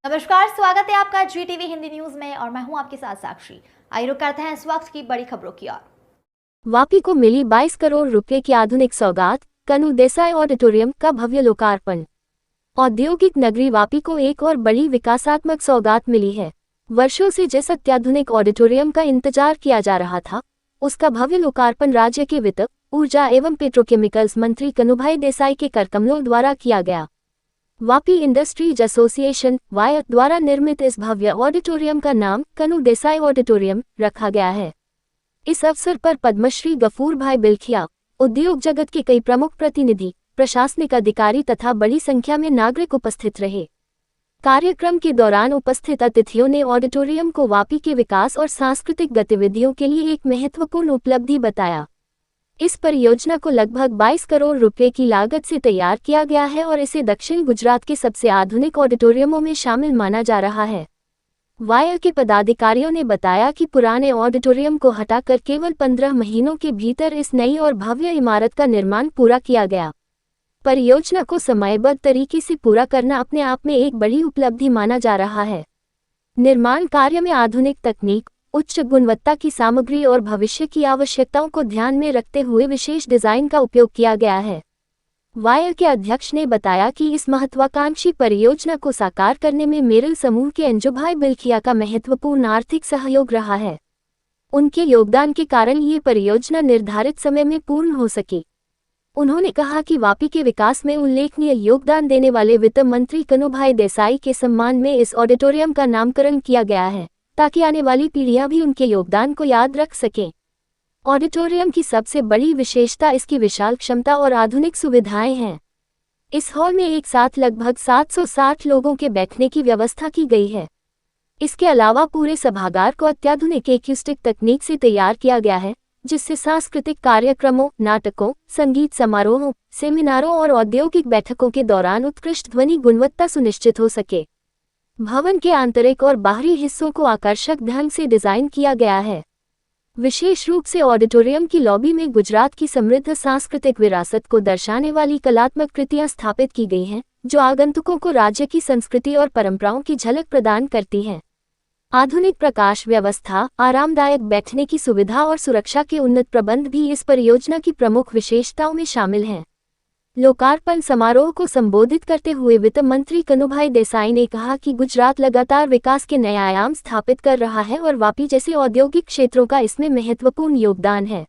नमस्कार, स्वागत है आपका जी टीवी हिंदी न्यूज में और मैं हूं आपके साथ साक्षी। आइए रुक करते हैं इस वक्त की बड़ी खबरों की ओर। वापी को मिली 22 करोड़ रुपए की आधुनिक सौगात, कनु देसाई ऑडिटोरियम का भव्य लोकार्पण। औद्योगिक नगरी वापी को एक और बड़ी विकासात्मक सौगात मिली है। वर्षों से जिस अत्याधुनिक ऑडिटोरियम का इंतजार किया जा रहा था, उसका भव्य लोकार्पण राज्य के वित्त, ऊर्जा एवं पेट्रोकेमिकल्स मंत्री कनुभाई देसाई के करकमलों द्वारा किया गया। वापी इंडस्ट्रीज एसोसिएशन वाय द्वारा निर्मित इस भव्य ऑडिटोरियम का नाम कनु देसाई ऑडिटोरियम रखा गया है। इस अवसर पर पद्मश्री गफूर भाई बिलखिया, उद्योग जगत के कई प्रमुख प्रतिनिधि, प्रशासनिक अधिकारी तथा बड़ी संख्या में नागरिक उपस्थित रहे। कार्यक्रम के दौरान उपस्थित अतिथियों ने ऑडिटोरियम को वापी के विकास और सांस्कृतिक गतिविधियों के लिए एक महत्वपूर्ण उपलब्धि बताया। इस परियोजना को लगभग 22 करोड़ रुपए की लागत से तैयार किया गया है और इसे दक्षिण गुजरात के सबसे आधुनिक ऑडिटोरियमों में शामिल माना जा रहा है। वायर के पदाधिकारियों ने बताया कि पुराने ऑडिटोरियम को हटाकर केवल 15 महीनों के भीतर इस नई और भव्य इमारत का निर्माण पूरा किया गया। परियोजना को समयबद्ध तरीके से पूरा करना अपने आप में एक बड़ी उपलब्धि माना जा रहा है। निर्माण कार्य में आधुनिक तकनीक, उच्च गुणवत्ता की सामग्री और भविष्य की आवश्यकताओं को ध्यान में रखते हुए विशेष डिजाइन का उपयोग किया गया है। वायर के अध्यक्ष ने बताया कि इस महत्वाकांक्षी परियोजना को साकार करने में मेरिल समूह के अंजुभाई बिलखिया का महत्वपूर्ण आर्थिक सहयोग रहा है। उनके योगदान के कारण ये परियोजना निर्धारित समय में पूर्ण हो सकी। उन्होंने कहा कि वापी के विकास में उल्लेखनीय योगदान देने वाले वित्त मंत्री कनुभाई देसाई के सम्मान में इस ऑडिटोरियम का नामकरण किया गया है, ताकि आने वाली पीढ़ियां भी उनके योगदान को याद रख सकें। ऑडिटोरियम की सबसे बड़ी विशेषता इसकी विशाल क्षमता और आधुनिक सुविधाएं हैं। इस हॉल में एक साथ लगभग 760 लोगों के बैठने की व्यवस्था की गई है। इसके अलावा पूरे सभागार को अत्याधुनिक एक्यूस्टिक तकनीक से तैयार किया गया है, जिससे सांस्कृतिक कार्यक्रमों, नाटकों, संगीत समारोहों, सेमिनारों और औद्योगिक बैठकों के दौरान उत्कृष्ट ध्वनि गुणवत्ता सुनिश्चित हो सके। भवन के आंतरिक और बाहरी हिस्सों को आकर्षक ढंग से डिजाइन किया गया है। विशेष रूप से ऑडिटोरियम की लॉबी में गुजरात की समृद्ध सांस्कृतिक विरासत को दर्शाने वाली कलात्मक कृतियां स्थापित की गई हैं, जो आगंतुकों को राज्य की संस्कृति और परंपराओं की झलक प्रदान करती हैं। आधुनिक प्रकाश व्यवस्था, आरामदायक बैठने की सुविधा और सुरक्षा के उन्नत प्रबंध भी इस परियोजना की प्रमुख विशेषताओं में शामिल हैं। लोकार्पण समारोह को संबोधित करते हुए वित्त मंत्री कनुभाई देसाई ने कहा कि गुजरात लगातार विकास के नए आयाम स्थापित कर रहा है और वापी जैसे औद्योगिक क्षेत्रों का इसमें महत्वपूर्ण योगदान है।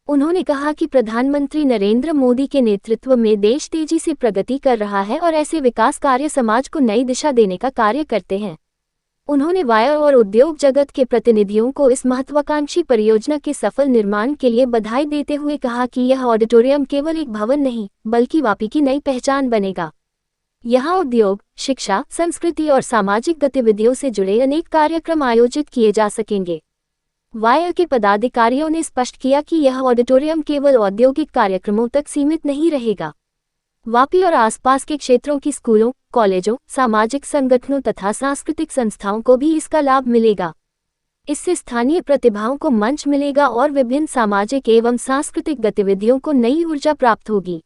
उन्होंने कहा कि प्रधानमंत्री नरेंद्र मोदी के नेतृत्व में देश तेजी से प्रगति कर रहा है और ऐसे विकास कार्य समाज को नई दिशा देने का कार्य करते हैं। उन्होंने वायर और उद्योग जगत के प्रतिनिधियों को इस महत्वाकांक्षी परियोजना के सफल निर्माण के लिए बधाई देते हुए कहा कि यह ऑडिटोरियम केवल एक भवन नहीं, बल्कि वापी की नई पहचान बनेगा। यहाँ उद्योग, शिक्षा, संस्कृति और सामाजिक गतिविधियों से जुड़े अनेक कार्यक्रम आयोजित किए जा सकेंगे। वायर के पदाधिकारियों ने स्पष्ट किया कि यह ऑडिटोरियम केवल औद्योगिक कार्यक्रमों तक सीमित नहीं रहेगा। वापी और आसपास के क्षेत्रों की स्कूलों, कॉलेजों, सामाजिक संगठनों तथा सांस्कृतिक संस्थाओं को भी इसका लाभ मिलेगा। इससे स्थानीय प्रतिभाओं को मंच मिलेगा और विभिन्न सामाजिक एवं सांस्कृतिक गतिविधियों को नई ऊर्जा प्राप्त होगी।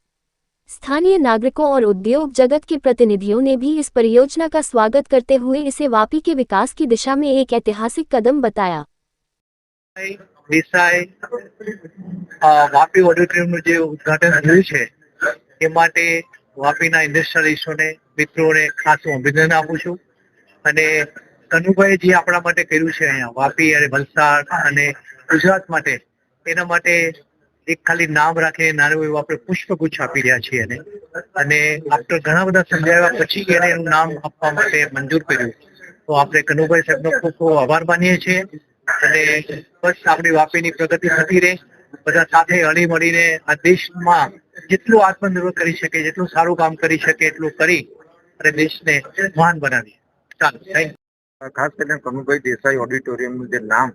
स्थानीय नागरिकों और उद्योग जगत के प्रतिनिधियों ने भी इस परियोजना का स्वागत करते हुए इसे वापी के विकास की दिशा में एक ऐतिहासिक कदम बताया। वापी ऑडिटोरियम जो उद्घाटन થયું છે એ માટે વાપીના ઇન્ડસ્ટ્રીયલિસ્ટોને, મિત્રોને ખાસ હું અભિનંદન આપું છું અને કનુભાઈ જે આપણા માટે કર્યું છે અહીંયા વાપી અને વલસાડ અને ગુજરાત માટે, એના માટે એક ખાલી નામ રાખીને નાનું એવું આપણે પુષ્પગુચ્છ આપી રહ્યા છીએ અને આફ્ટર ઘણા બધા સમજાવ્યા પછી એને એનું નામ આપવા માટે મંજૂર કર્યું, તો આપણે કનુભાઈ સાહેબનો ખૂબ ખૂબ આભાર માનીએ છીએ અને બસ આપણી વાપીની પ્રગતિ થતી રહે, બધા સાથે હળી મળીને આ દેશમાં જેટલું આત્મનિર્ભર કરી શકે, જેટલું સારું કામ કરી શકે એટલું કરી અને દેશને મહાન બનાવીએ. ચાલો, થેન્ક યુ. ખાસ કરીને કનુભાઈ દેસાઈ ઓડિટોરિયમનું જે નામ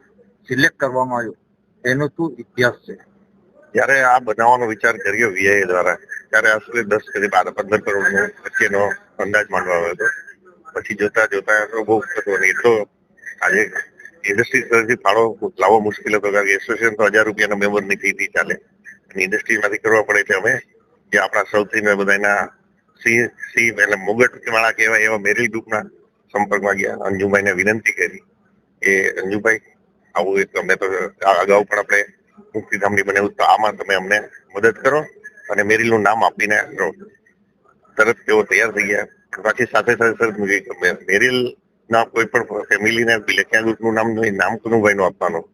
સિલેક્ટ કરવામાં આવ્યું એનો શું ઇતિહાસ છે? જયારે આ બનાવવાનો વિચાર કર્યો વીઆઈ દ્વારા, ત્યારે આશરે 10 થી 15 કરોડનો વચ્ચેનો અંદાજ માંડવામાં આવ્યો હતો. પછી જોતા જોતા બહુ થતો નહીં, એટલો આજે ઇન્ડસ્ટ્રી તરફથી ફાળો લાવવો મુશ્કેલ હતો, કારણ કે એસોસિએશન તો 1000 રૂપિયાના મેમ્બરની ફીથી ચાલે અને ઇન્ડસ્ટ્રીમાંથી કરવા પડે. એટલે અમે જે આપણા સૌથી બધાના સી એટલે મુગટ વાળા કહેવાય એવા મેરિલ ગ્રુપના સંપર્કમાં ગયા, અંજુભાઈને વિનંતી કરી કે અંજુભાઈ આવું એક અમને તો અગાઉ પણ આપણે મુક્તિધામની બનાવ્યું, તો આમાં તમે અમને મદદ કરો અને મેરિલનું નામ આપીને કરો. તરત તેઓ તૈયાર થઈ ગયા. પાછી સાથે સાથે મેરિલ ના કોઈ પણ ફેમિલીને બિલખિયા ગ્રુપનું નામ કનુભાઈનું આપવાનું.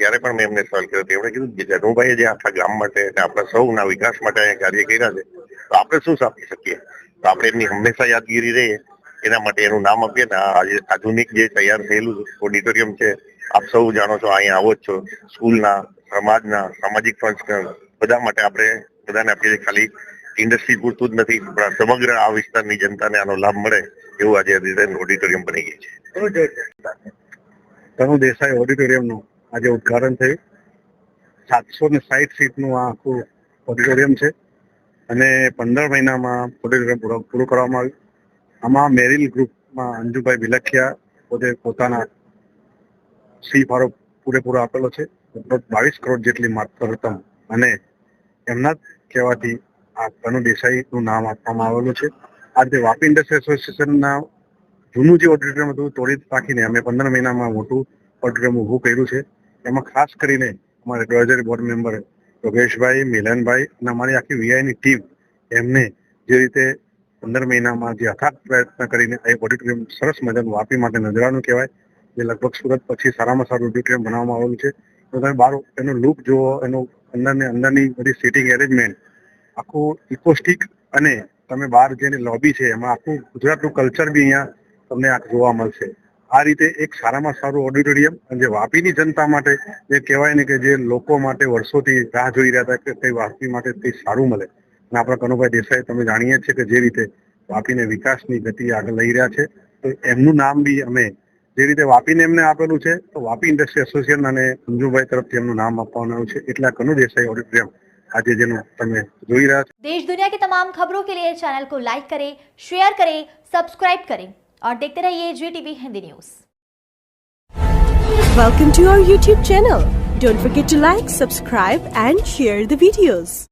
ત્યારે પણ મેં એમને સવાલ કર્યો. તેમણે કીધું કે કનુભાઈએ જે આખા ગામ માટે અને આપણા સૌના વિકાસ માટે અહીંયા કાર્ય કર્યા છે, તો આપણે શું આપી શકીએ? તો આપણે એમની હંમેશા યાદગીરી રહીએ એના માટે એનું નામ આપીએ ને. આજે આધુનિક જે તૈયાર થયેલું ઓડિટોરિયમ છે, આપ સૌ જાણો છો, અહીંયા આવો જ છો, સ્કૂલના, સમાજના, સામાજિક ફંક્શન બધા માટે આપણે બધાને આપીએ. ખાલી ઇન્ડસ્ટ્રી પૂરતું જ નથી, પણ સમગ્ર આ વિસ્તારની જનતાને આનો લાભ મળે એવું આજે ઓડિટોરિયમ બની ગયું છે. કનુ દેસાઈ ઓડિટોરિયમનું આજે ઉદ્ઘાટન થયું. 760 સીટનું આ આખું ઓડિટોરિયમ છે અને 15 મહિનામાં ઓડિટોરિયમ પૂરું કરવામાં આવ્યું. આમાં મેરિલ ગ્રુપમાં અંજુભાઈ બિલખિયા પોતે પોતાના સી ફાળો પૂરેપૂરો આપેલો છે. 22 કરોડ જેટલી માત્ર રકમ અને એમના જ કહેવાથી આ કનુ દેસાઈનું નામ આપવામાં આવેલું છે. આ રીતે વાપી ઇન્ડસ્ટ્રી એસોસિએશનના જૂનું જે ઓડિટોરિયમ હતું તોડી નાખીને અમે 15 મહિનામાં મોટું ઓડિટોરિયમ ઊભું કર્યું છે. એમાં ખાસ કરીને અમારે એડવાઇઝરી બોર્ડ મેમ્બર યોગેશભાઈ, મિલનભાઈ અને અમારી આખી વીઆઈની ટીમ એમને જે રીતે 15 મહિનામાં જે અથાગ પ્રયત્ન કરીને આ ઓડિટોરિયમ સરસ મજાનું વાપી માટે નજરાનું કહેવાય, જે લગભગ સુરત પછી સારામાં સારું ઓડિટોરિયમ બનાવવામાં આવેલું છે. તો તમે બહાર એનો લુક જુઓ, એનું અંદરની બધી સીટિંગ એરેન્જમેન્ટ આખું ઇકોસ્ટિક, અને તમે બહાર જેની લોબી છે એમાં આખું ગુજરાતનું કલ્ચર બી અહીંયા તમને જોવા મળશે. આ રીતે એક સારામાં સારું ઓડિટોરિયમ અને જે વાપીની જનતા માટે જે કહેવાય ને કે જે લોકો માટે વર્ષોથી રાહ જોઈ રહ્યા હતા કે કઈ વાપી માટે કંઈ સારું મળે, અને આપણા કનુભાઈ દેસાઈ તમે જાણીએ છીએ કે જે રીતે વાપીને વિકાસની ગતિ આગળ લઈ રહ્યા છે, તો એમનું નામ બી અમે જે રીતે વાપીને એમને આપેલું છે, તો વાપી ઇન્ડસ્ટ્રી એસોસિએશન અને અંજુભાઈ તરફથી એમનું નામ આપવામાં આવ્યું છે. એટલે કનુ દેસાઈ ઓડિટોરિયમ आज જેનું તમે જોઈ રહ્યા છો. देश दुनिया की तमाम खबरों के लिए चैनल को लाइक करें, शेयर करें, सब्सक्राइब करें और देखते रहिए GTV Hindi news. Welcome to our YouTube channel. Don't forget to like, subscribe and share the videos.